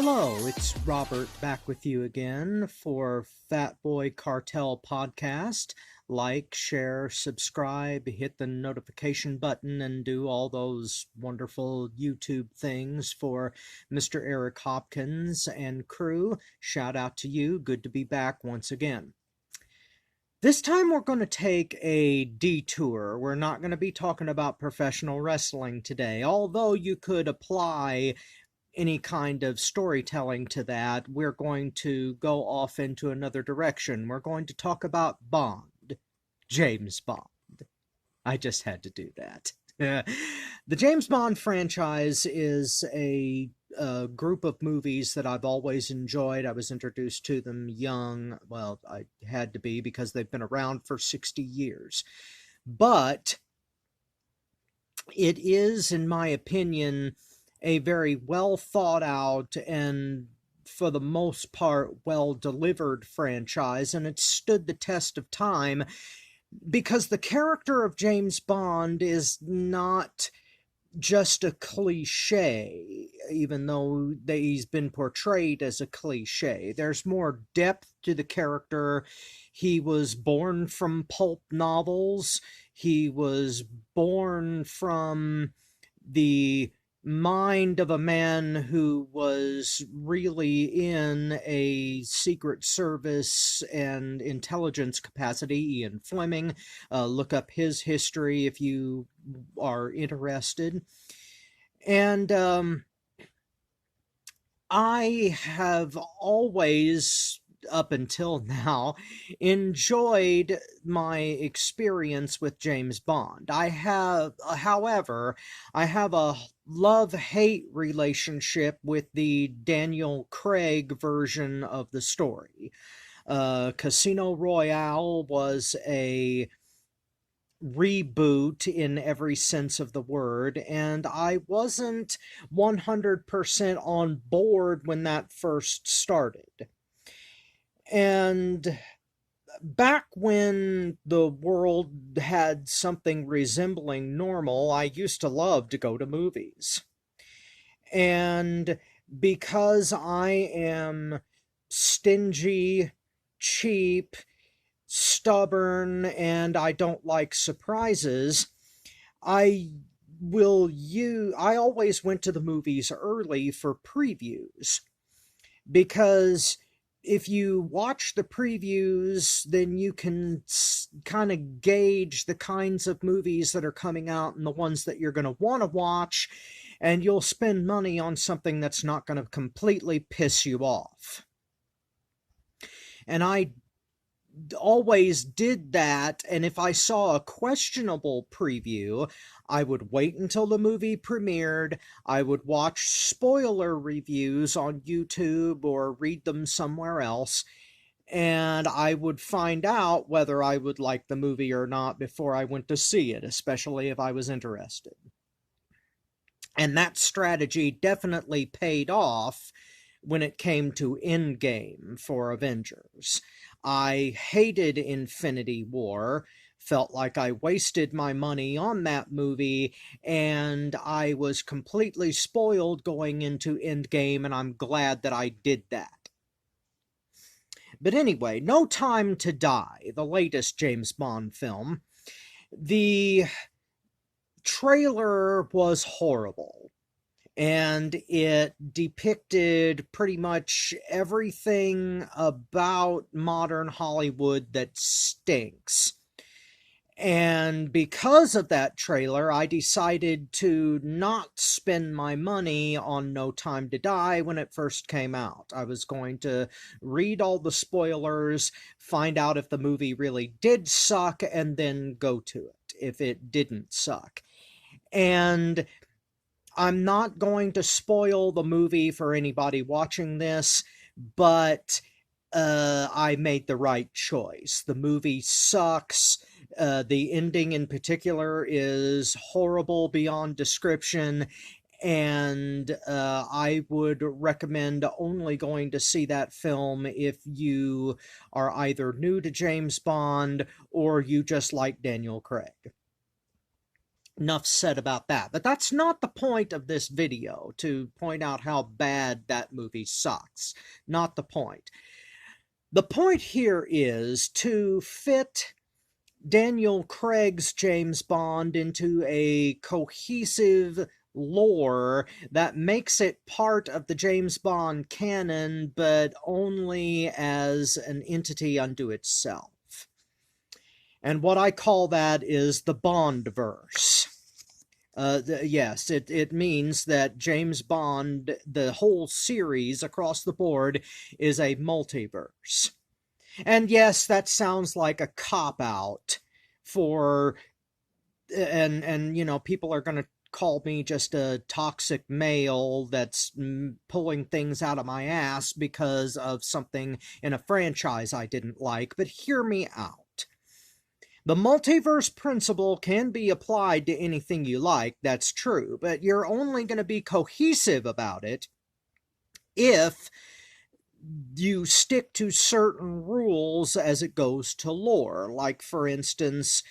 Hello, it's Robert back with you again for Fat Boy Cartel Podcast. Like, share, subscribe, hit the notification button, and do all those wonderful YouTube things for Mr. Eric Hopkins and crew. Shout out to you. Good to be back once again. This time we're going to take a detour. We're not going to be talking about professional wrestling today, although you could apply any kind of storytelling to that. We're going to go off into another direction. We're going to talk about Bond, James Bond. I just had to do that. The James Bond franchise is a group of movies that I've always enjoyed. I was introduced to them young. Well, I had to be because they've been around for 60 years. But it is, in my opinion, a very well thought out and, for the most part, well delivered franchise, and it's stood the test of time because the character of James Bond is not just a cliche, even though he's been portrayed as a cliche. There's more depth to the character. He was born from pulp novels. He was born from the mind of a man who was really in a Secret Service and intelligence capacity. Ian Fleming. Look up his history if you are interested. And I have always, up until now, enjoyed my experience with James Bond. However, I have a love-hate relationship with the Daniel Craig version of the story. Casino Royale was a reboot in every sense of the word, and I wasn't 100% on board when that first started. And back when the world had something resembling normal, I used to love to go to movies. And because I am stingy, cheap, stubborn, and I don't like surprises, I always went to the movies early for previews. Because if you watch the previews, then you can kind of gauge the kinds of movies that are coming out and the ones that you're going to want to watch, and you'll spend money on something that's not going to completely piss you off. And I always did that, and if I saw a questionable preview, I would wait until the movie premiered. I would watch spoiler reviews on YouTube or read them somewhere else, and I would find out whether I would like the movie or not before I went to see it, especially if I was interested. And that strategy definitely paid off when it came to Endgame for Avengers. I hated Infinity War, felt like I wasted my money on that movie, and I was completely spoiled going into Endgame, and I'm glad that I did that. But anyway, No Time to Die, the latest James Bond film, the trailer was horrible. And it depicted pretty much everything about modern Hollywood that stinks. And because of that trailer, I decided to not spend my money on No Time to Die when it first came out. I was going to read all the spoilers, find out if the movie really did suck, and then go to it if it didn't suck. And I'm not going to spoil the movie for anybody watching this, but I made the right choice. The movie sucks. The ending in particular is horrible beyond description, and I would recommend only going to see that film if you are either new to James Bond or you just like Daniel Craig. Enough said about that. But that's not the point of this video, to point out how bad that movie sucks. Not the point. The point here is to fit Daniel Craig's James Bond into a cohesive lore that makes it part of the James Bond canon, but only as an entity unto itself. And what I call that is the Bondverse. Yes, it means that James Bond, the whole series across the board, is a multiverse. And yes, that sounds like a cop-out for, and you know, people are going to call me just a toxic male that's pulling things out of my ass because of something in a franchise I didn't like, but hear me out. The multiverse principle can be applied to anything you like, that's true, but you're only going to be cohesive about it if you stick to certain rules as it goes to lore. Like, for instance,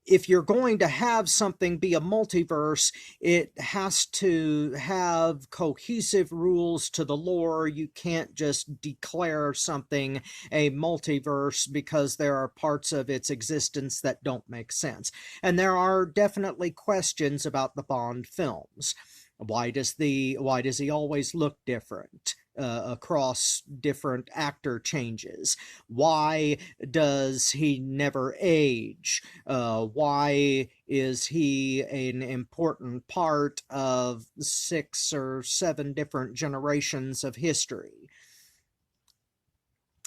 if you're going to have something be a multiverse, it has to have cohesive rules to the lore. You can't just declare something a multiverse because there are parts of its existence that don't make sense. And there are definitely questions about the Bond films. Why does he always look different across different actor changes? Why does he never age? Why is he an important part of 6 or 7 different generations of history?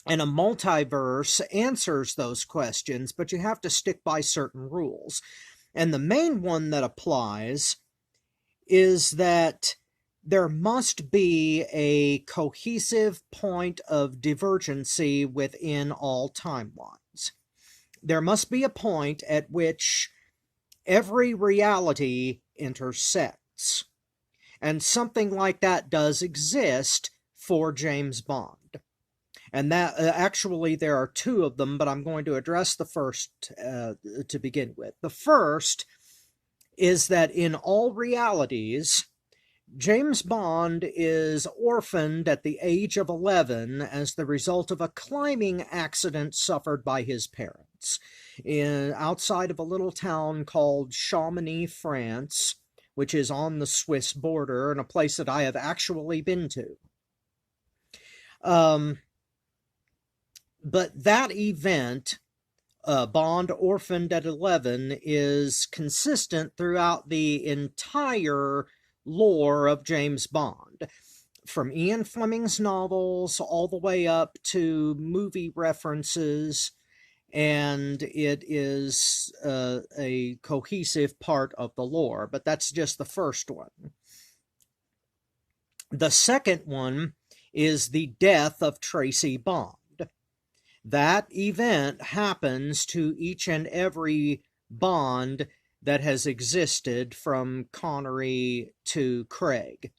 And a multiverse answers those questions, but you have to stick by certain rules. And the main one that applies is that there must be a cohesive point of divergency within all timelines. There must be a point at which every reality intersects. And something like that does exist for James Bond. And that actually there are 2 of them, but I'm going to address the first to begin with. The first is that in all realities, James Bond is orphaned at the age of 11 as the result of a climbing accident suffered by his parents outside of a little town called Chamonix, France, which is on the Swiss border and a place that I have actually been to. But that event, Bond orphaned at 11, is consistent throughout the entire lore of James Bond, from Ian Fleming's novels all the way up to movie references, and it is a cohesive part of the lore. But that's just the first one. The second one is the death of Tracy Bond. That event happens to each and every Bond that has existed from Connery to Craig.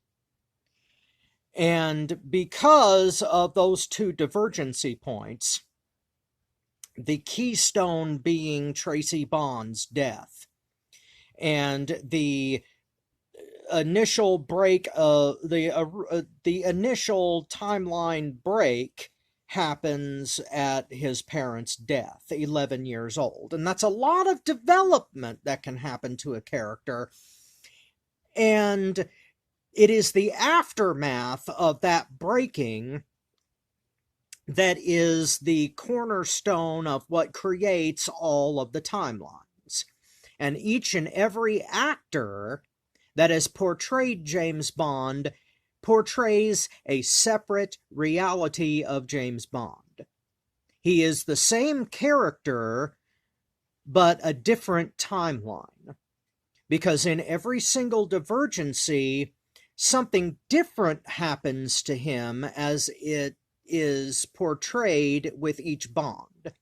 And because of those 2 divergency points, the keystone being Tracy Bond's death, and the initial break of the initial timeline break happens at his parents' death, 11 years old. And that's a lot of development that can happen to a character. And it is the aftermath of that breaking that is the cornerstone of what creates all of the timelines. And each and every actor that has portrayed James Bond portrays a separate reality of James Bond. He is the same character, but a different timeline. Because in every single divergency, something different happens to him as it is portrayed with each Bond.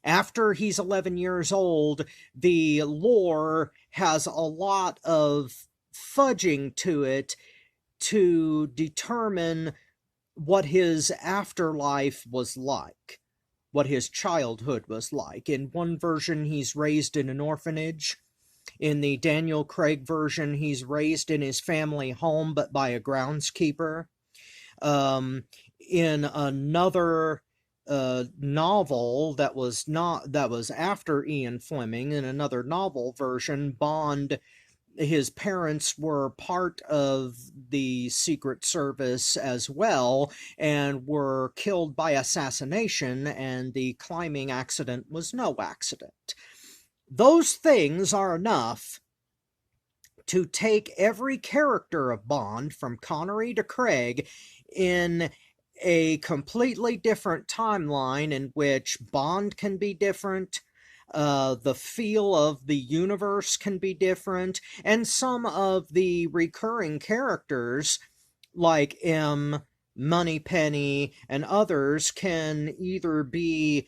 After he's 11 years old, the lore has a lot of fudging to it to determine what his afterlife was like, what his childhood was like. In one version, he's raised in an orphanage. In the Daniel Craig version, he's raised in his family home, but by a groundskeeper. In another novel that was after Ian Fleming, in another novel version, Bond, his parents were part of the Secret Service as well and were killed by assassination, and the climbing accident was no accident. Those things are enough to take every character of Bond, from Connery to Craig, in a completely different timeline in which Bond can be different, the feel of the universe can be different, and some of the recurring characters, like M, Moneypenny, and others, can either be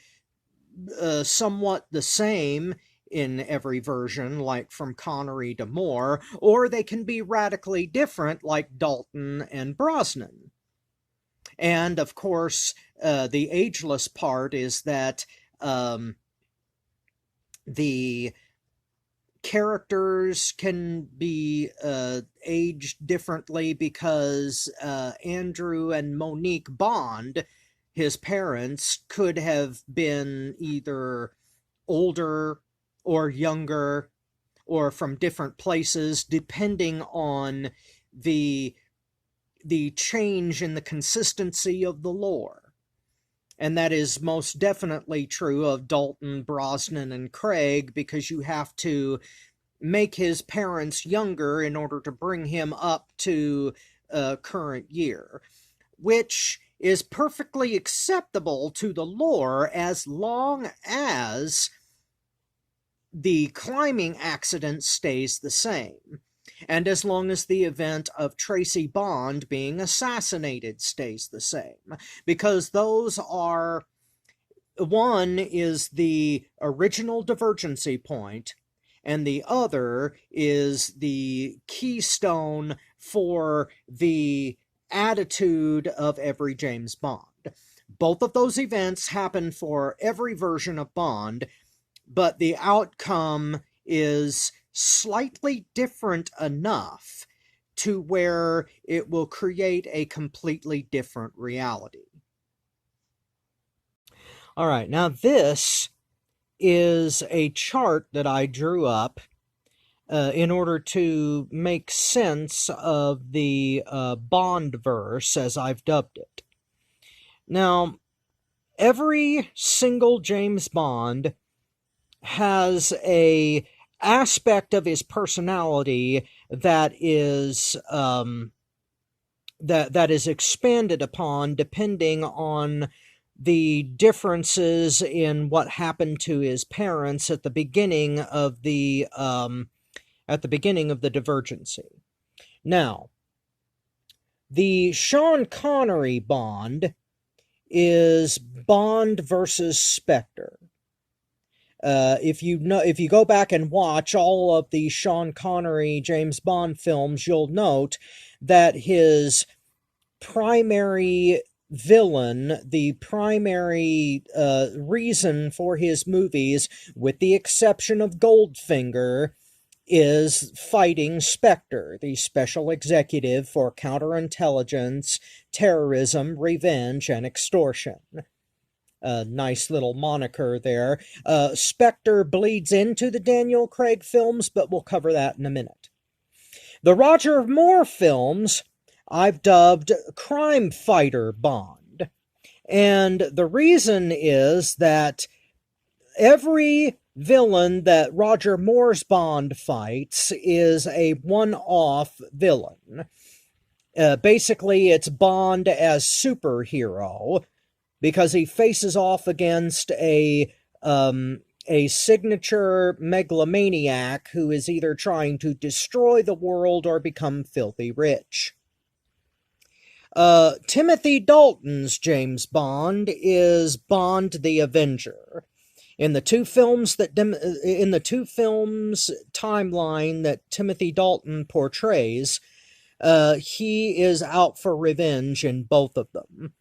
somewhat the same in every version, like from Connery to Moore, or they can be radically different, like Dalton and Brosnan. And, of course, the ageless part is that the characters can be aged differently because Andrew and Monique Bond, his parents, could have been either older or younger or from different places, depending on the change in the consistency of the lore. And that is most definitely true of Dalton, Brosnan, and Craig, because you have to make his parents younger in order to bring him up to current year, which is perfectly acceptable to the lore as long as the climbing accident stays the same, and as long as the event of Tracy Bond being assassinated stays the same, because those are, one is the original divergency point, and the other is the keystone for the attitude of every James Bond. Both of those events happen for every version of Bond, but the outcome is slightly different enough to where it will create a completely different reality. All right, now this is a chart that I drew up in order to make sense of the Bond verse, as I've dubbed it. Now, every single James Bond has a aspect of his personality that is that is expanded upon depending on the differences in what happened to his parents at the beginning of the divergency. Now, the Sean Connery Bond is Bond versus Spectre. If you go back and watch all of the Sean Connery James Bond films, you'll note that his primary villain, the primary reason for his movies, with the exception of Goldfinger, is fighting Spectre, the special executive for counterintelligence, terrorism, revenge, and extortion. Nice little moniker there. Spectre bleeds into the Daniel Craig films, but we'll cover that in a minute. The Roger Moore films I've dubbed Crime Fighter Bond. And the reason is that every villain that Roger Moore's Bond fights is a one-off villain. Basically, it's Bond as superhero, because he faces off against a signature megalomaniac who is either trying to destroy the world or become filthy rich. Timothy Dalton's James Bond is Bond the Avenger. In the two films timeline that Timothy Dalton portrays, he is out for revenge in both of them.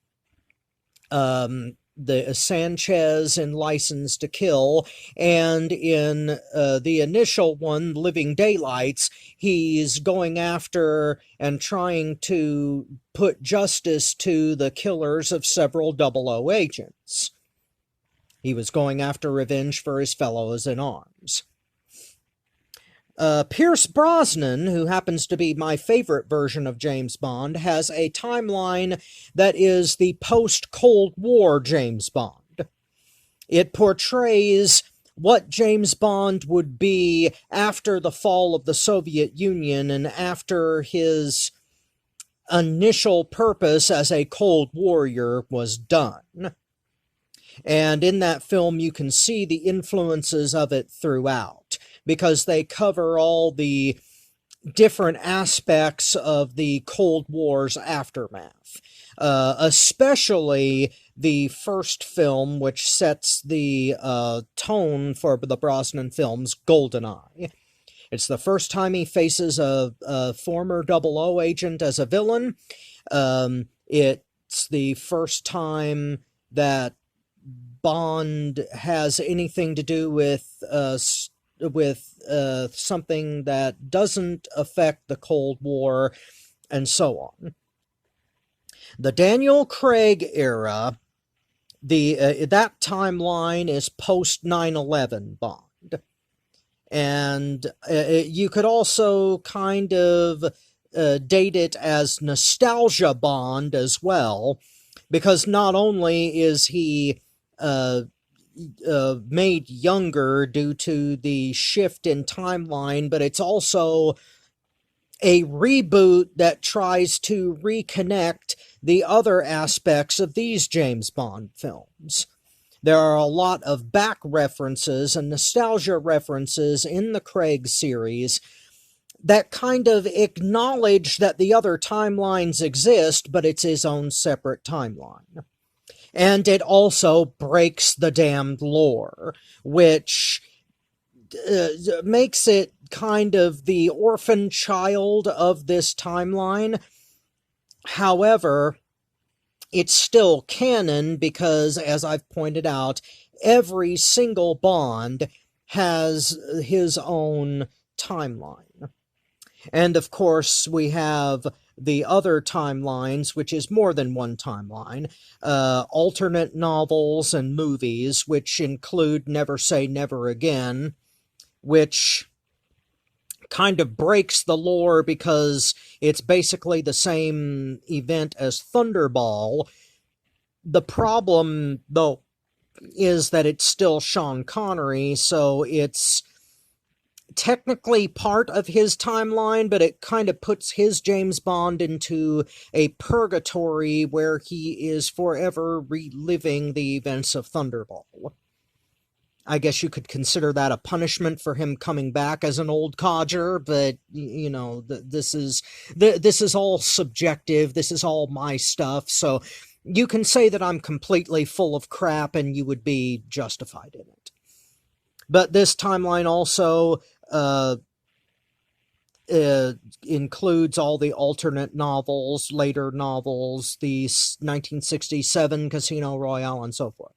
the Sanchez in License to Kill, and in the initial one, Living Daylights, he's going after and trying to put justice to the killers of several 00 agents. He was going after revenge for his fellows in arms. Pierce Brosnan, who happens to be my favorite version of James Bond, has a timeline that is the post-Cold War James Bond. It portrays what James Bond would be after the fall of the Soviet Union and after his initial purpose as a Cold Warrior was done. And in that film, you can see the influences of it throughout, because they cover all the different aspects of the Cold War's aftermath. Especially the first film, which sets the tone for the Brosnan films, GoldenEye. It's the first time he faces a former 00 agent as a villain. It's the first time that Bond has anything to do with something that doesn't affect the Cold War, and so on. The Daniel Craig era, that timeline is post 9/11 Bond, and you could also kind of date it as nostalgia Bond as well, because not only is he made younger due to the shift in timeline, but it's also a reboot that tries to reconnect the other aspects of these James Bond films. There are a lot of back references and nostalgia references in the Craig series that kind of acknowledge that the other timelines exist, but it's his own separate timeline. And it also breaks the damned lore, which makes it kind of the orphan child of this timeline. However, it's still canon because, as I've pointed out, every single Bond has his own timeline. And of course, we have the other timelines, which is more than one timeline, alternate novels and movies, which include Never Say Never Again, which kind of breaks the lore because it's basically the same event as Thunderball. The problem, though, is that it's still Sean Connery, so it's technically part of his timeline, but it kind of puts his James Bond into a purgatory where he is forever reliving the events of Thunderball. I guess you could consider that a punishment for him coming back as an old codger, but, you know, this is all subjective, this is all my stuff, so you can say that I'm completely full of crap and you would be justified in it. But this timeline also includes all the alternate novels, later novels, the 1967 Casino Royale, and so forth.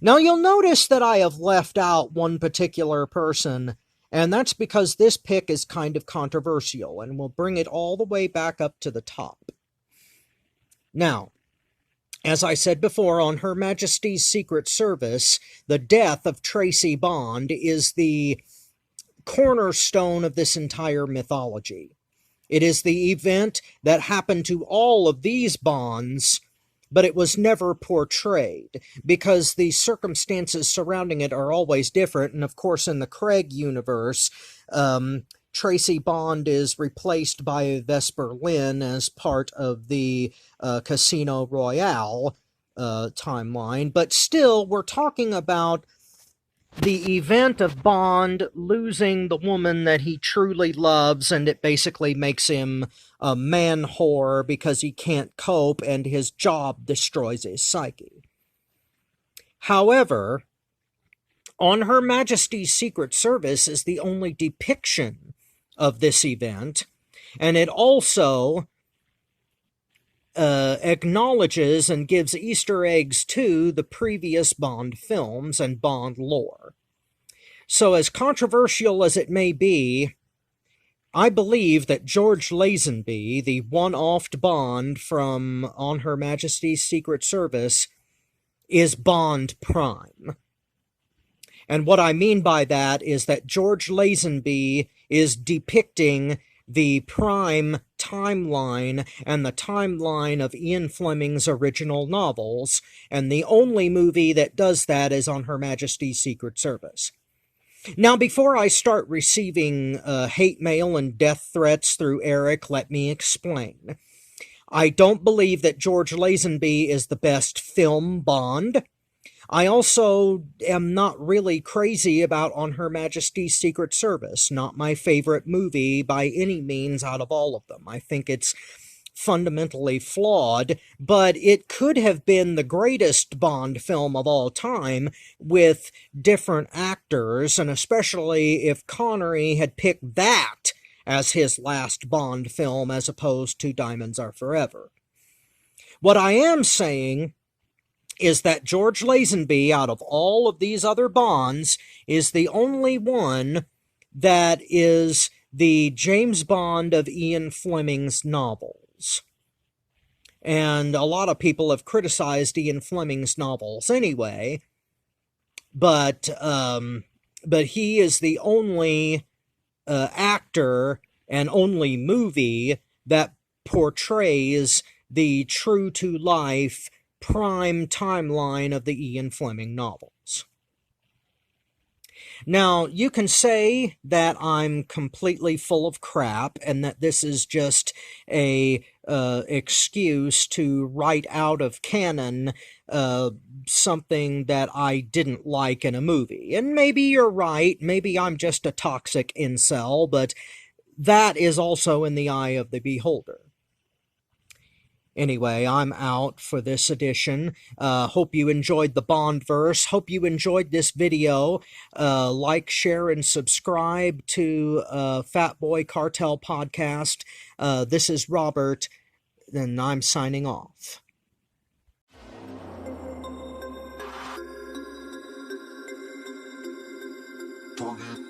Now, you'll notice that I have left out one particular person, and that's because this pick is kind of controversial, and we'll bring it all the way back up to the top. Now, as I said before, on Her Majesty's Secret Service, the death of Tracy Bond is the cornerstone of this entire mythology. It is the event that happened to all of these Bonds, but it was never portrayed, because the circumstances surrounding it are always different, and of course in the Craig universe, Tracy Bond is replaced by Vesper Lynn as part of the Casino Royale timeline, but still, we're talking about the event of Bond losing the woman that he truly loves, and it basically makes him a man whore because he can't cope and his job destroys his psyche. However, On Her Majesty's Secret Service is the only depiction of this event, and it also acknowledges and gives Easter eggs to the previous Bond films and Bond lore. So as controversial as it may be, I believe that George Lazenby, the one-offed Bond from On Her Majesty's Secret Service, is Bond Prime. And what I mean by that is that George Lazenby is depicting the Prime timeline and the timeline of Ian Fleming's original novels, and the only movie that does that is On Her Majesty's Secret Service. Now, before I start receiving hate mail and death threats through Eric, let me explain. I don't believe that George Lazenby is the best film Bond. I also am not really crazy about On Her Majesty's Secret Service. Not my favorite movie by any means out of all of them. I think it's fundamentally flawed, but it could have been the greatest Bond film of all time with different actors, and especially if Connery had picked that as his last Bond film as opposed to Diamonds Are Forever. What I am saying is that George Lazenby, out of all of these other Bonds, is the only one that is the James Bond of Ian Fleming's novels. And a lot of people have criticized Ian Fleming's novels anyway, but he is the only actor and only movie that portrays the true-to-life Prime timeline of the Ian Fleming novels. Now, you can say that I'm completely full of crap and that this is just a excuse to write out of canon something that I didn't like in a movie. And maybe you're right, maybe I'm just a toxic incel, but that is also in the eye of the beholder. Anyway, I'm out for this edition. Hope you enjoyed the Bondverse. Hope you enjoyed this video. Like, share, and subscribe to Fat Boy Cartel Podcast. This is Robert, and I'm signing off. Target